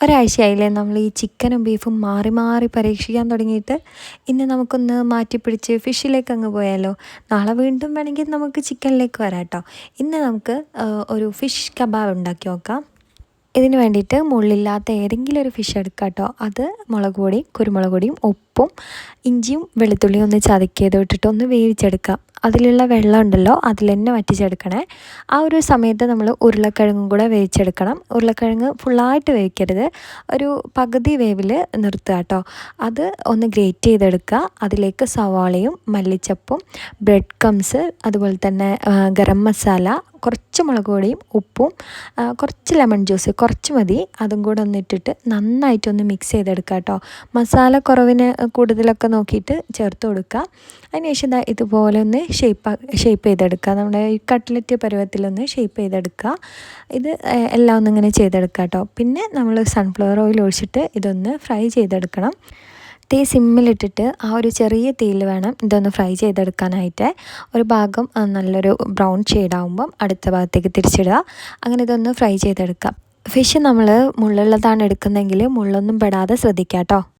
ഒരാഴ്ചയായില്ലേ നമ്മൾ ഈ ചിക്കനും ബീഫും മാറി മാറി പരീക്ഷിക്കാൻ തുടങ്ങിയിട്ട്. ഇന്ന് നമുക്കൊന്ന് മാറ്റിപ്പിടിച്ച് ഫിഷിലേക്ക് അങ്ങ് പോയാലോ. നാളെ വീണ്ടും വേണമെങ്കിൽ നമുക്ക് ചിക്കനിലേക്ക് വരാം കേട്ടോ. ഇന്ന് നമുക്ക് ഒരു ഫിഷ് കബാബ് ഉണ്ടാക്കി നോക്കാം. ഇതിന് വേണ്ടിയിട്ട് മുള്ളില്ലാത്ത ഏതെങ്കിലും ഒരു ഫിഷ് എടുക്കാം കേട്ടോ. അത് മുളക് പൊടിയും കുരുമുളക് പൊടിയും ഉപ്പും ഇഞ്ചിയും വെളുത്തുള്ളിയും ഒന്ന് ചതക്കിയത് ഇട്ടിട്ട് ഒന്ന് വേവിച്ചെടുക്കാം. അതിലുള്ള വെള്ളം ഉണ്ടല്ലോ അതിൽ തന്നെ വറ്റിച്ചെടുക്കണേ. ആ ഒരു സമയത്ത് നമ്മൾ ഉരുളക്കിഴങ്ങും കൂടെ വേവിച്ചെടുക്കണം. ഉരുളക്കിഴങ്ങ് ഫുള്ളായിട്ട് വേവിക്കരുത്, ഒരു പകുതി വേവിൽ നിർത്തുക കേട്ടോ. അത് ഒന്ന് ഗ്രേറ്റ് ചെയ്തെടുക്കുക. അതിലേക്ക് സവാളയും മല്ലിച്ചപ്പും ബ്രെഡ് ക്രംസ്, അതുപോലെ തന്നെ ഗരം മസാല, കുറച്ച് മുളക് പൊടിയും ഉപ്പും കുറച്ച് ലെമൺ ജ്യൂസ് കുറച്ച് മതി, അതും കൂടെ ഒന്ന് ഇട്ടിട്ട് നന്നായിട്ടൊന്ന് മിക്സ് ചെയ്തെടുക്കുക കേട്ടോ. മസാല കുറവിന് കൂടുതലൊക്കെ നോക്കിയിട്ട് ചേർത്ത് കൊടുക്കുക. അതിനുശേഷം ഇതുപോലെ ഒന്ന് ഷേപ്പ് ചെയ്തെടുക്കുക. നമ്മുടെ ഈ കട്ട്ലറ്റ് പരുവത്തിലൊന്ന് ഷേപ്പ് ചെയ്തെടുക്കുക. ഇത് എല്ലാം ഒന്നിങ്ങനെ ചെയ്തെടുക്കുക കേട്ടോ. പിന്നെ നമ്മൾ സൺഫ്ലവർ ഓയിൽ ഒഴിച്ചിട്ട് ഇതൊന്ന് ഫ്രൈ ചെയ്തെടുക്കണം. തീ സിമ്മിലിട്ടിട്ട് ആ ഒരു ചെറിയ തീയിൽ വേണം ഇതൊന്ന് ഫ്രൈ ചെയ്തെടുക്കാനായിട്ട്. ഒരു ഭാഗം നല്ലൊരു ബ്രൗൺ ഷെയ്ഡാകുമ്പം അടുത്ത ഭാഗത്തേക്ക് തിരിച്ചിടുക. അങ്ങനെ ഇതൊന്ന് ഫ്രൈ ചെയ്തെടുക്കാം. ഫിഷ് നമ്മൾ മുള്ളുള്ളതാണ് എടുക്കുന്നതെങ്കിൽ മുള്ളൊന്നും പെടാതെ ശ്രദ്ധിക്കാം കേട്ടോ.